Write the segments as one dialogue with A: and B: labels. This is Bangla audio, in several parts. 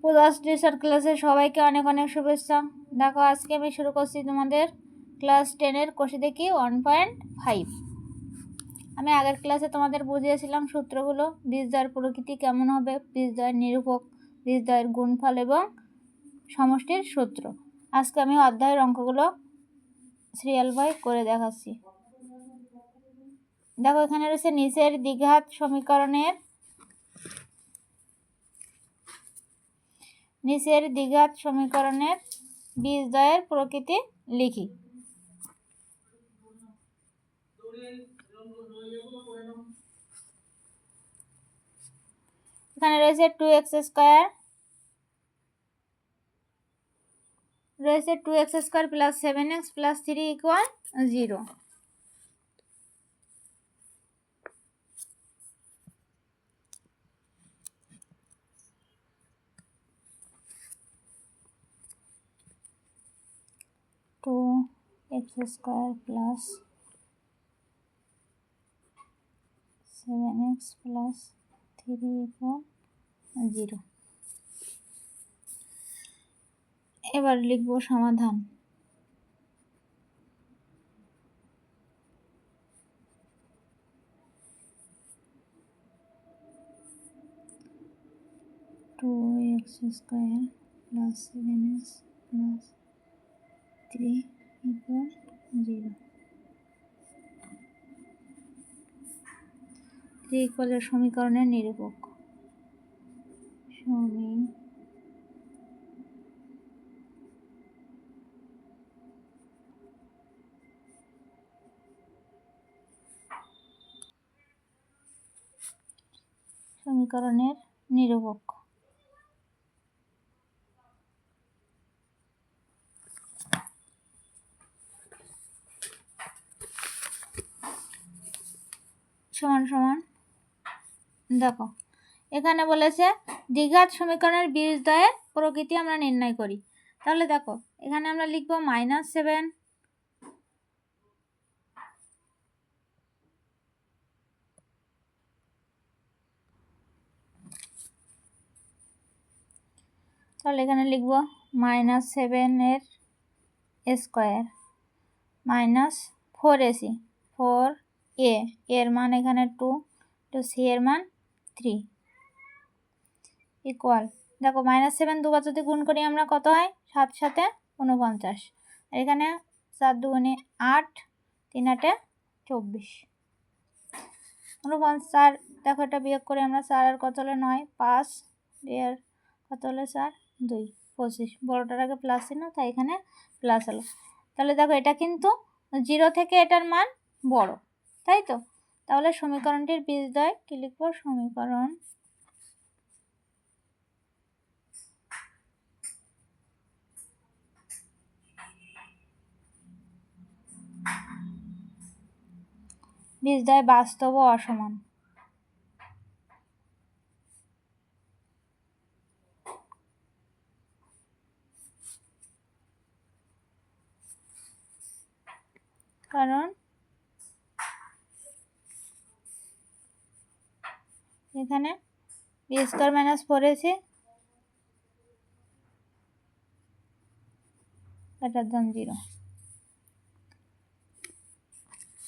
A: পদার্থ টিচার ক্লাসে সবাইকে অনেক অনেক শুভেচ্ছা। দেখো আজকে আমি শুরু করছি তোমাদের ক্লাস 10-এর কোষে দেখি 1.5। আমি আগের ক্লাসে তোমাদের বুঝিয়েছিলাম সূত্রগুলো, বীজদ্বয়ের প্রকৃতি কেমন হবে, বীজদ্বয়ের নিরূপক, বীজদ্বয়ের গুণফল এবং সমষ্টির সূত্র। আজকে আমি অধ্যায়ের অঙ্কগুলো সিরিয়াল বাই করে দেখাচ্ছি। দেখো এখানে রয়েছে নিচের দ্বিঘাত সমীকরণের বীজদ্বয়ের প্রকৃতি লিখি। এখানে রয়েছে 2x স্কয়ার, রয়েছে 2x square plus 7x plus 3 equal 0। Two x square plus 7x plus 3 equal 0। এবার লিখব সমাধান। Two x square plus 7x plus 3 equal 0। 3 ইকুয়ালের সমীকরণের নিরূপক। সমীকরণের নিরূপক। সমান সমান দেখো এখানে বলেছে দ্বিঘাত সমীকরণের বীজদ্বয়ের প্রকৃতি আমরা নির্ণয় করি। তাহলে দেখো এখানে আমরা লিখব -7, তাহলে এখানে লিখব -7 এর স্কয়ার মাইনাস 4ac, 4a এর মান এখানে 2, তো c এর মান 3 ইকুয়াল, দেখো -7 দুবার যদি গুণ করি আমরা কত হয়, 7 সাথে 49, আর এখানে 4 দুগুণে 8, 3 আটে 24, 49। দেখো এটা বিয়োগ করে আমরা 4 আর কত হলে 9, 5 এর কত হলে 4, 2, 25। বড়টার আগে প্লাস ছিল তাই এখানে প্লাস হলো। তাহলে দেখো এটা কিন্তু 0 থেকে এটার মান বড়, তাই তো। তাহলে সমীকরণটির বীজদ্বয় কি লিখব, সমীকরণ বীজদ্বয় বাস্তব ও অসমান। কারণ এখানে বি স্কয়ার মাইনাস 4ac এটার দাম 0।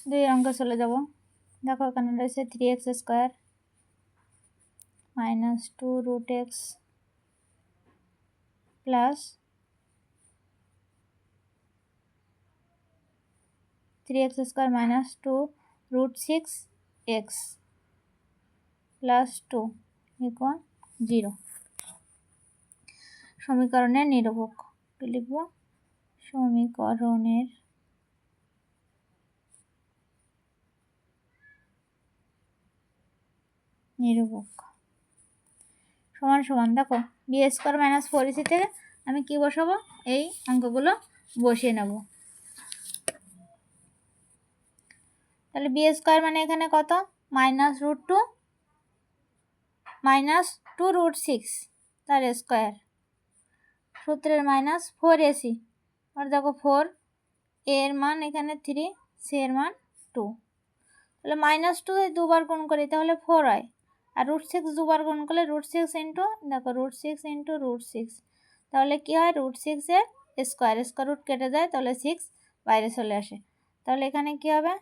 A: 2 অঙ্কে চলে যাব। দেখো এখানে রয়েছে 3x square minus 2 root x plus 3x square minus 2 root 6x plus 2 equal 0। সমীকরণের নিরূপক কি লিখব, সমীকরণের নিরূপক সমান সমান দেখো বি স্কয়ার মাইনাস 4ac থেকে আমি কি বসাবো, এই অঙ্কগুলো বসিয়ে নেব। তাহলে বি স্কয়ার মানে এখানে কত, -2 রুট 6 তার স্কয়ার, সূত্রের -4ac, আর দেখো 4 এর মান এখানে 3, c এর মান 2, তাহলে -2 দুবার গুণ করি তাহলে 4 হয়, আর √6 দুবার গুণ করলে √6 ইন্টু, দেখো √6 ইন্টু √6, তাহলে কী হয় √6 এর স্কোয়ার, স্কোয়ার রুট কেটে যায়, তাহলে 6 বাইরে চলে আসে। তাহলে এখানে কী হবে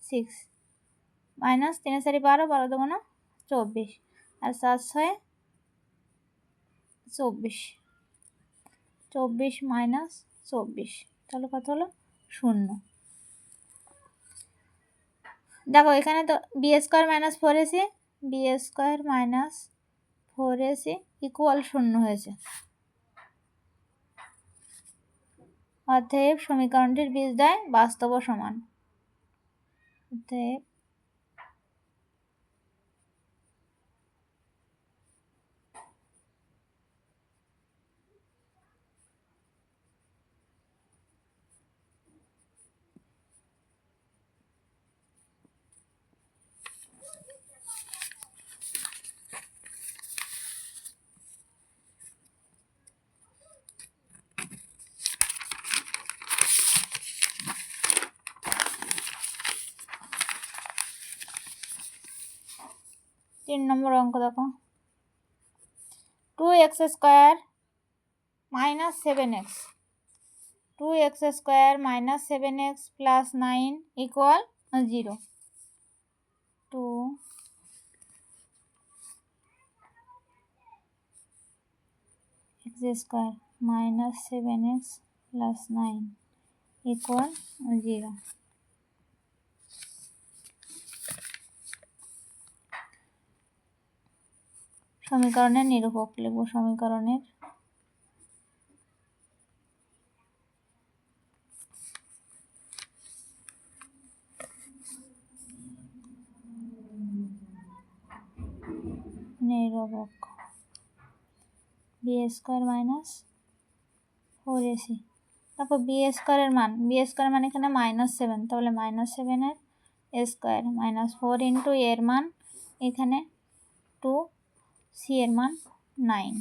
A: 6 মাইনাস 3 4 12, 12 2 24, আর 7 6 24, 24 মাইনাস 24, তাহলে কত হলো 0। দেখো এখানে তো b square minus 4ac, B square minus 4ac equal 0 হয়েছে। অতএব সমীকরণটির বীজদ্বয় বাস্তব ও সমান। অতএব তিন নম্বর অঙ্ক দেখো, 2x square minus 7x, 2x square minus 7x plus 9 equal 0। 2x square minus 7x plus 9 equal 0। সমীকরণের নিরূপক লিখব। সমীকরণের নিরূপক বি স্কোয়ার মাইনাস 4ac। দেখো বি স্কোয়ারের মান, বি স্কোয়ার মানে এখানে -7, তাহলে -7 এর স্কোয়ার মাইনাস 4 ইন্টু এর মান এখানে 2, সি এর মান 9,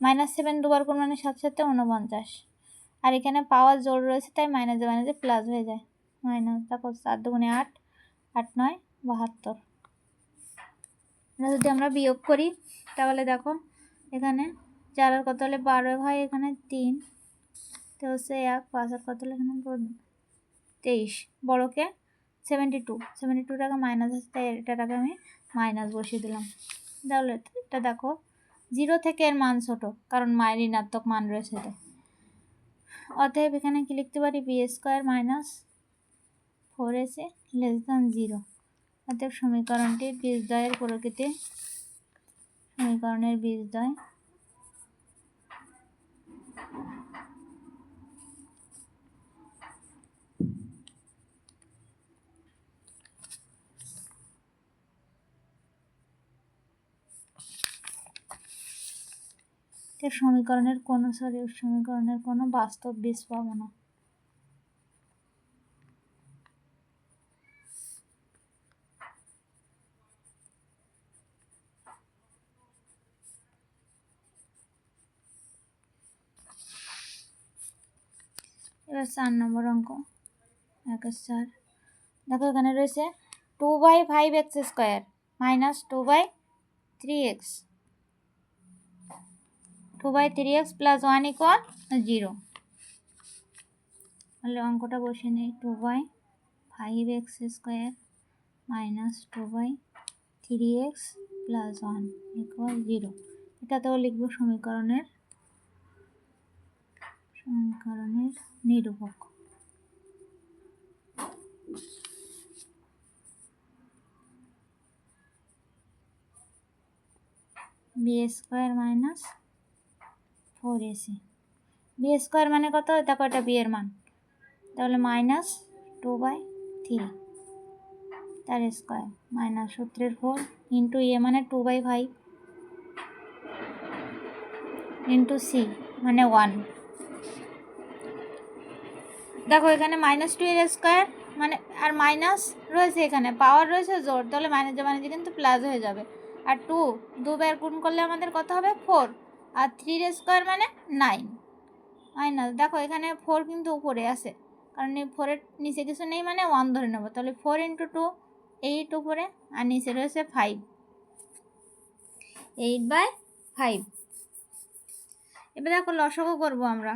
A: -7 দুবার কোন মানে 7 7 49, আর এখানে পাওয়ার জোর রয়েছে তাই মাইনাসে মাইনাসে প্লাস হয়ে যায়, মাইনাস। দেখো 4 2 8, 8 9 72। এটা যদি আমরা বিয়োগ করি তাহলে দেখো এখানে 4 আর কত হলে 12 হয়, এখানে 3, তো হচ্ছে 1, 5 আর কত হলে এখানে 23, বড়কে 72 টাকা মাইনাস আছে তাই এটাকে আমি মাইনাস বসিয়ে দিলাম। তাহলে এটা দেখো 0 থেকে এর মান ছোট, কারণ ঋণাত্মক মান রয়েছে তো। অতএব এখানে কি লিখতে পারি, b square minus 4ac less than 0। অতএব সমীকরণটির বীজদ্বয়ের প্রকৃতি, সমীকরণের বীজদ্বয় সমীকরণের কোনো বাস্তব বীজ পাবো না। এবার 4 নম্বর অঙ্ক, 1/4। দেখো এখানে রয়েছে 2/5x square minus 2/3x, 2/3x plus 1 equal 0। তাহলে অঙ্কটা বসে নেই, 2/5x square minus 2/3x plus 1 equal 0। এটাতেও লিখব সমীকরণের নিরূপক। B square minus 4ac, B square মানে কত, দেখো এটা বি এর মান, তাহলে -2/3 তার স্কোয়ার মাইনাস সূত্রের 4 ইন্টু এ মানে 2/5 ইন্টু সি মানে 1। দেখো এখানে -2 এর স্কোয়ার মানে, আর মাইনাস রয়েছে এখানে পাওয়ার রয়েছে জোর, তাহলে মাইনাসে মাইনাসে কিন্তু প্লাস হয়ে যাবে। আর 2 দুবার গুণ করলে আমাদের কত হবে 4, আর 3 এর স্কোয়ার মানে 9 মাইনাস। দেখো এখানে 4 কিন্তু উপরে আছে, কারণ এই 4-এর নিচে কিছু নেই মানে 1 ধরে নেবো, তাহলে 4 ইন্টু 2 8 উপরে, আর নিচে রয়েছে 5, 8/5। এবার দেখো লসাগু করবো আমরা।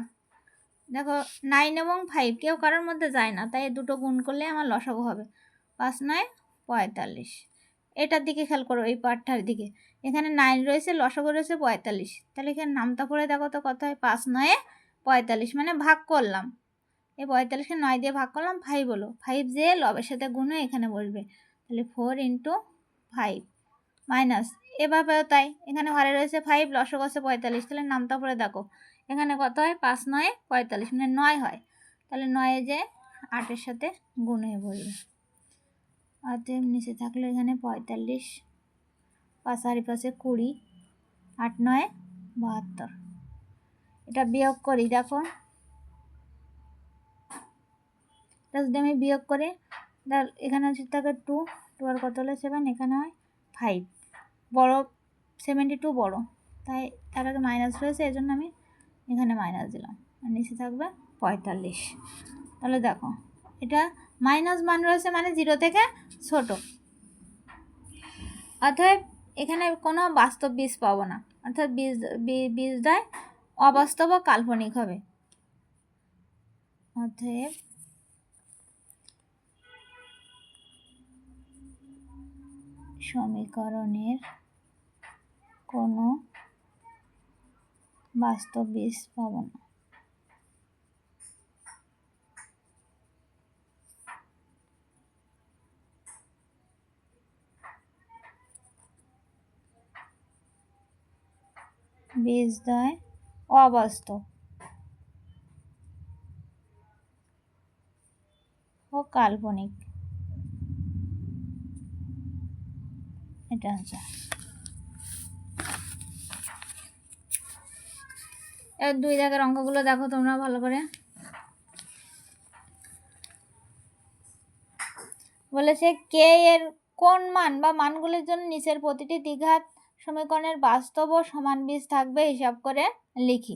A: দেখো 9 এবং 5 কেউ কারোর মধ্যে যায় না, তাই দুটো গুণ করলে আমার লসাগু হবে। 5 9 45। এটার দিকে খেয়াল করো, এই পার্টটার দিকে। এখানে 9 রয়েছে, লসাগু রয়েছে 45, তাহলে এখানে নামতা পড়ে দেখো তো কত হয়। 5 9 45, মানে ভাগ করলাম। এই 45কে 9 দিয়ে ভাগ করলাম, 5 হলো। 5 যে লবের সাথে গুণ হয়ে এখানে বসবে, তাহলে 4 × 5 মাইনাস। এভাবেও তাই, এখানে ঘরে রয়েছে 5, লসাগু আছে 45, তাহলে নামতা পড়ে দেখো এখানে কত হয়। 5 9 45, মানে 9 হয়। তাহলে 9 যে 8-এর সাথে গুণ হয়ে বসবে। অতএব নিচে থাকলো এখানে 45, 5 আর 5 20, 8 9 72। এটা বিয়োগ করি, দেখো এটা যদি আমি বিয়োগ করি, এখানে হচ্ছে থাকে 2, 2 আর কত হলে 7, এখানে হয় 5। বড় 72 বড়, তাই তার আগে মাইনাস রয়েছে, এই জন্য আমি এখানে মাইনাস দিলাম। আর নিচে থাকবে 45। তাহলে দেখো এটা মাইনাস মান রয়েছে, মানে 0 থেকে ছোট। অতএব এখানে কোনো বাস্তব বীজ পাবো না, অর্থাৎ বীজটাই অবাস্তব ও কাল্পনিক হবে। অতএব সমীকরণের কোনো বাস্তব বীজ পাবো না। বীজদ্বয় অবাস্তব ও কাল্পনিক, এটা হচ্ছে। এর 2 দাগের অঙ্কগুলো দেখো তোমরা ভালো করে। বলেছে কে এর কোন মান বা মানগুলির জন্য নিচের প্রতিটি দ্বিঘাত সমীকরণের বাস্তব ও সমান বীজ থাকবে হিসাব করে লিখি।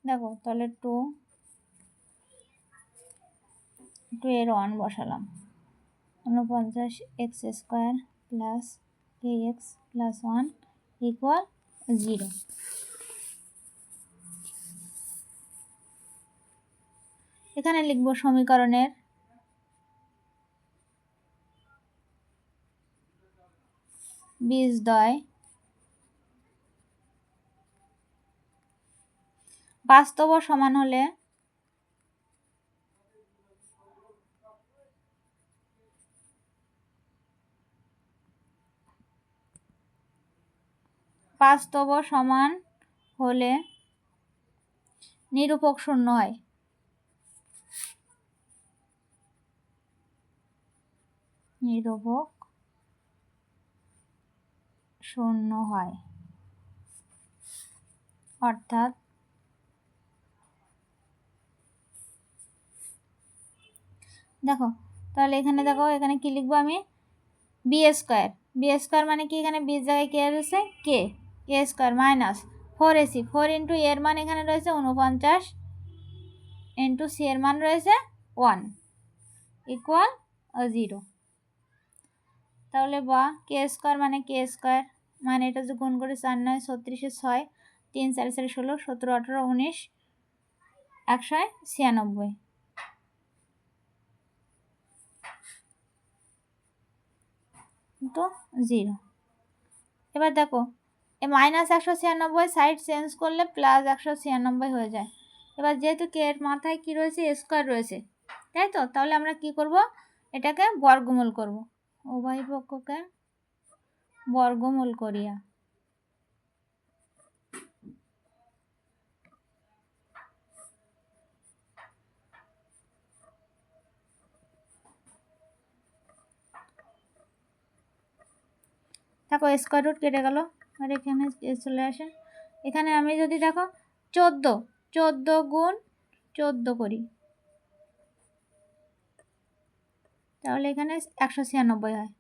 A: দেখো তাহলে 2 এর 1 বসালাম। 49x² plus kx plus 1 equal 0। এখানে লিখব সমীকরণের বীজদ্বয় বাস্তব ও সমান হলে বাস্তব ও সমান হলে নিরূপক শূন্য হয়। নিরূপক শূন্য হয়, অর্থাৎ দেখো তাহলে এখানে দেখো এখানে কি লিখবো আমি, b² মানে কি, এখানে বীজ জায়গায় কে রয়েছে কে, a² মাইনাস 4ac, 4 × এর মান এখানে রয়েছে 49 × c এর মান রয়েছে 1 ইকুয়াল 0। তাহলে বা k² মানে k² মানে এটা যে গুণ করে 4 9 36 6, 3 4 4 16, 17 18 19 196 তো 0। এবার দেখো এই -196 সাইড চেঞ্জ করলে +196 হয়ে যায়। এবার যেহেতু কে এর মাথায় কি রয়েছে, স্কোয়ার রয়েছে, তাই তো, তাহলে আমরা কি করব, এটাকে বর্গমূল করব। উভয় পক্ষকে বর্গমূল করিয়া দেখো স্কোয়ার রুট কেটে গেল, আর এখানে চলে আসে। এখানে আমি যদি দেখো 14 গুণ 14 করি, তাহলে এখানে 196 হয়।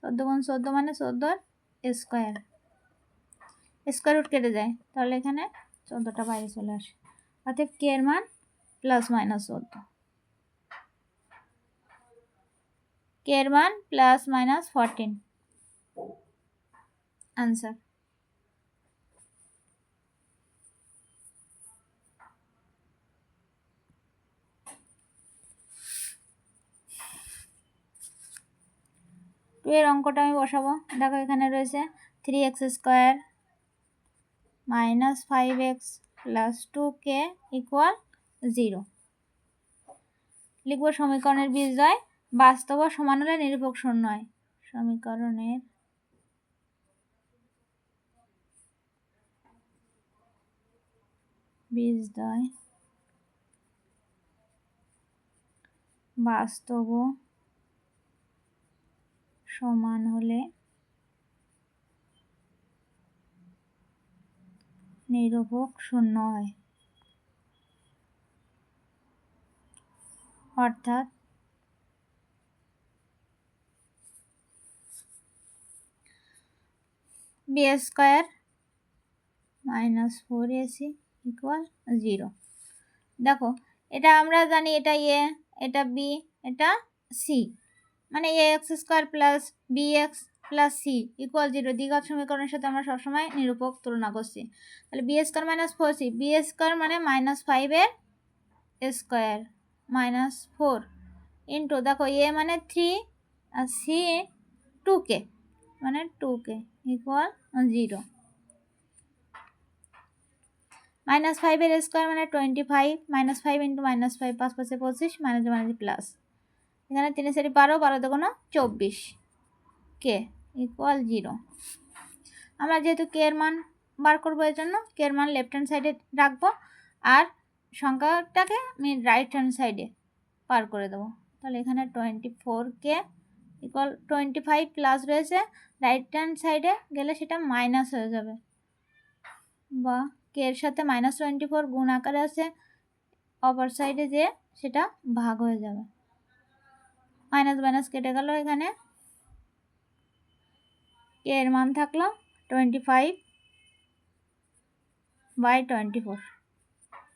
A: 14 গুণ 14 মানে 14 স্কোয়ার, স্কোয়ার রুট কেটে যায়, তাহলে এখানে 14টা বাইরে চলে আসে। অর্থাৎ কে এর মান +- 14, কে এর মান প্লাস মাইনাস 14 আনসার। টু এর অঙ্কটা আমি বসাবো। দেখো এখানে রয়েছে 3x² - 5x + 2k = 0। লিখব সমীকরণের বীজদ্বয় বাস্তব ও সমান হলে নিরূপক শূন্য হয়। সমীকরণের বীজদ্বয় বাস্তব ও সমান হলে নিরূপক শূন্য হয়। অর্থাৎ b² - 4ac = 0। দেখো এটা আমরা জানি এটা a, এটা b, এটা c, মানে ax² + bx + c = 0। দ্বিঘাত সমীকরণের সাথে আমরা সবসময় নিরূপক তুলনা করছি। তাহলে b² - 4c, b² মানে -5 এর স্কোয়ার -4 ইন্টু দেখো a মানে 3 আর c 2k মানে 2k = 0। -5 এর স্কোয়ার মানে 25, -5 ইন্টু -5 5 5 25 মাইনাস প্লাস, এখানে 3 4 12 12 2 24 k = 0। আমরা যেহেতু কে এর মান বার করবো এর জন্য কে এর মান লেফট হ্যান্ড সাইডে রাখবো আর সংখ্যাটাকে আমি রাইট হ্যান্ড সাইডে পার করে দেবো। তাহলে এখানে 24k = 25 প্লাস রয়েছে, রাইট হ্যান্ড সাইডে গেলে সেটা মাইনাস হয়ে যাবে, বা কে এর সাথে -24 গুণ আকারে আছে, অপর সাইডে যে সেটা ভাগ হয়ে যাবে, মাইনাস মাইনাস কেটে গেল, এখানে কে এর মান থাকলো 25/24,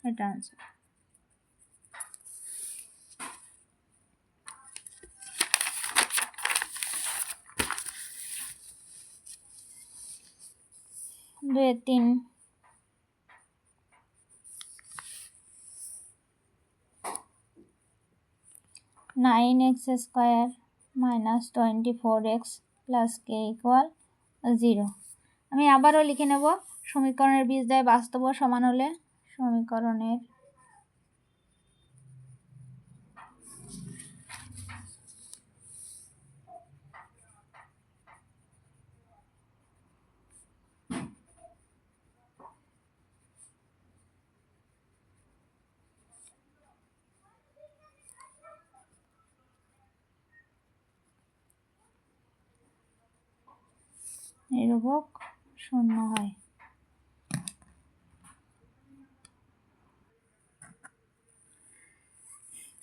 A: এটা আনসার। দুই 3 9x² - 24x + k = 0। আমি আবারও লিখে নেব সমীকরণের বীজদ্বয় বাস্তব ও সমান হলে সমীকরণের নিরূপক শূন্য হয়।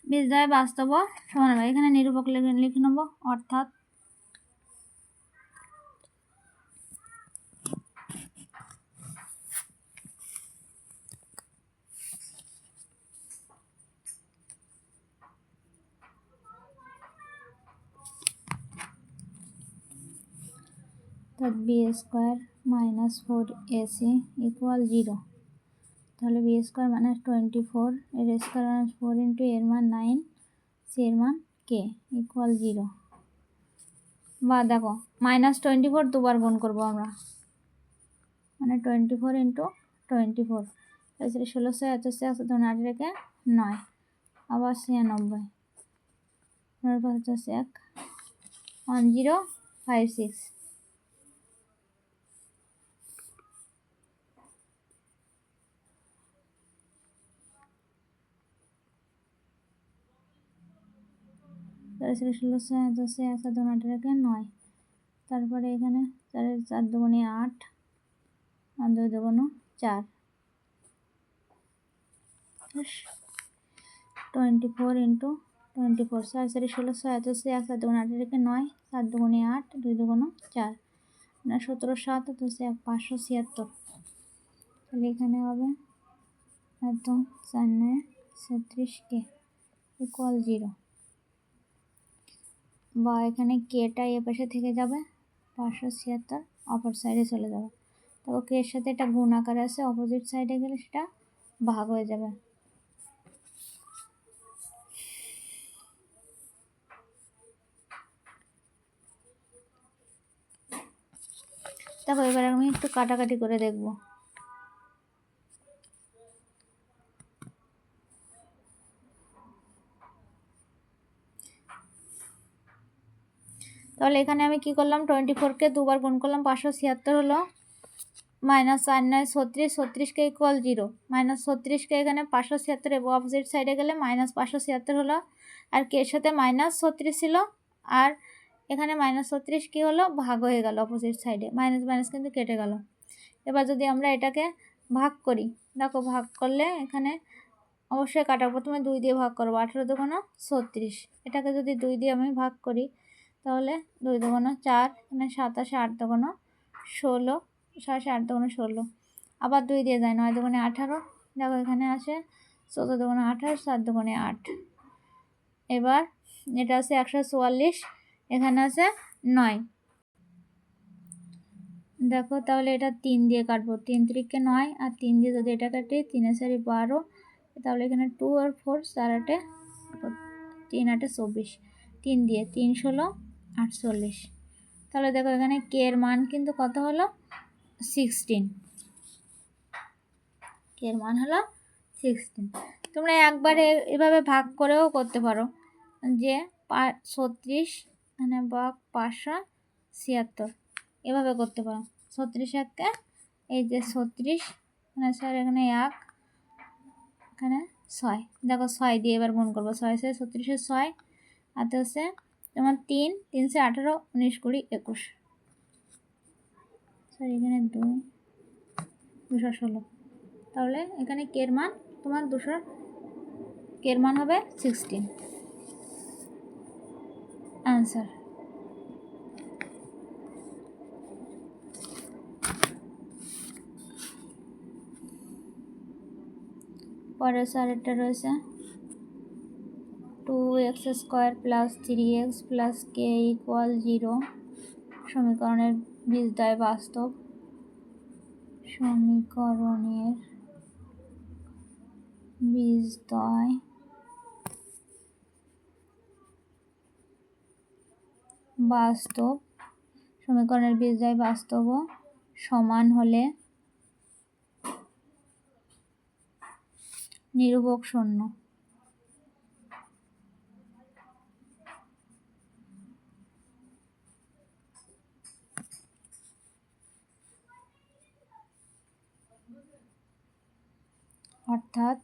A: বীজদ্বয় বাস্তব ও সমান হবে, এখানে নিরূপক লিখে নেব, অর্থাৎ b² - 4ac = 0। তাহলে b² - 24 এর স্কোয়ার -4 ইন্টু এর মান 9, c এর মান k = 0। বা দেখো -24 দুবার গুণ করবো আমরা, মানে 24 ইন্টু 24, তাহলে 16 85 8 রেখে 9, আবার 96 1 1056। তাহলে 16 85 1 8 রেখে 9, তারপরে এখানে 4 2 8 আর 2 2 4, 24 ইন্টু 24 16 85 1 7 8 রেখে 9, 4 2 8 2 2 4, 17 7 1 576। তাহলে এখানে হবে একদম 4 9 36k = 0। বা এখানে কেটা এ পাশে থেকে যাবে, 576 অপর সাইডে চলে যাবে। তো কে এর সাথে এটা গুণ আকারে আছে, অপোজিট সাইডে গেলে সেটা ভাগ হয়ে যাবে। দেখো এবার আমি একটু কাটাকাটি করে দেখব। তাহলে এখানে আমি কি করলাম, 24কে দুবার গুণ করলাম, 576 হলো, মাইনাস 4 9 36, 36কে ইকুয়াল 0, মাইনাস 36কে এখানে 576 এবং অপোজিট সাইডে গেলে মাইনাস 576 হলো, আর কে এর সাথে মাইনাস 36 ছিল, আর এখানে মাইনাস 36 কী হলো, ভাগ হয়ে গেল অপোজিট সাইডে, মাইনাস মাইনাস কিন্তু কেটে গেল। এবার যদি আমরা এটাকে ভাগ করি, দেখো ভাগ করলে এখানে অবশ্যই কাটা, প্রথমে 2 দিয়ে ভাগ করবো, 18 দুগুণ 36, এটাকে যদি 2 দিয়ে আমি ভাগ করি তাহলে 2 দুগুণ 4, এখানে 27, 8 দুগুণ 16, 7 8 দুগুণ 16, আবার 2 দিয়ে যায়, 9 দুগুণে 18, দেখো এখানে আসে 14 দুগুণ 28, 7 দুগুণে 8। এবার এটা আছে 144, এখানে আছে 9, দেখো তাহলে এটা 3 দিয়ে কাটবো, 3 3কে 9, আর 3 দিয়ে যদি এটা কাটি 3 4 12, তাহলে এখানে 2 আর 4, 4 8 3 8 24, 3 দিয়ে 3 16 48। তাহলে দেখো এখানে কে এর মান কিন্তু কত হলো, 16, কে এর মান হলো 16। তোমরা একবারে এভাবে ভাগ করেও করতে পারো, যে 36 মানে বা 576, এভাবে করতে পারো। 36 একে এই যে 36, মানে স্যার এখানে 1, এখানে 6, দেখো 6 দিয়ে এবার গুণ করবো, 6 6 36 6, আর তো হচ্ছে তোমার 3 3 18 19 20 21, স্যার এখানে 216, তাহলে এখানে কের মান তোমার কের মান হবে 16, অ্যান্সার। পরের স্যারেরটা রয়েছে 2x square plus 3x plus K equal 0, সমীকরণের বীজদ্বয় বাস্তব, সমীকরণের বীজদ্বয় বাস্তব, সমীকরণের বীজদ্বয় বাস্তব সমান হলে নিরূপক শূন্য। অর্থাৎ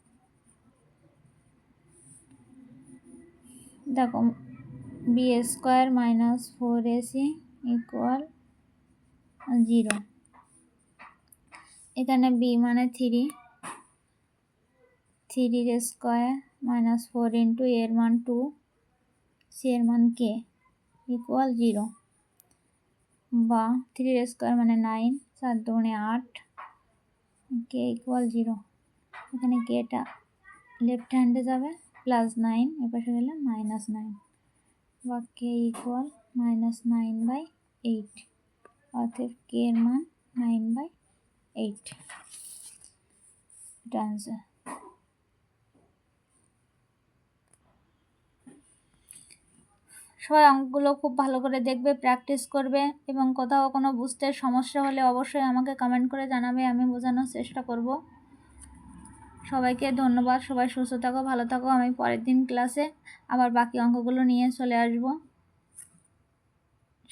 A: দেখো B square minus 4ac equal 0, এখানে বি মানে 3, 3 স্কোয়ার মাইনাস 4 ইন্টু এর মান 2, সি এর মান কে ইকুয়াল 0, বা 3 স্কোয়ার মানে 9, 7 দুগুণে 8, কে ইকুয়াল 0, এখানে কেটা লেফট হ্যান্ডে যাবে, প্লাস 9 এপাশে গেলে মাইনাস 9, বা কে ইকুয়াল -9/8, অর্থাৎ কে এর মান 9/8, এটা আনসার। সবাই অঙ্কগুলো খুব ভালো করে দেখবে, প্র্যাকটিস করবে, এবং কোথাও কোনো বুঝতে সমস্যা হলে অবশ্যই আমাকে কমেন্ট করে জানাবে, আমি বোঝানোর চেষ্টা করব। সবাইকে ধন্যবাদ, সবাই সুস্থ থাকো, ভালো থাকো, আমি পরের দিন ক্লাসে আবার বাকি অঙ্কগুলো নিয়ে চলে আসব।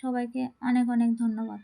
A: সবাইকে অনেক অনেক ধন্যবাদ।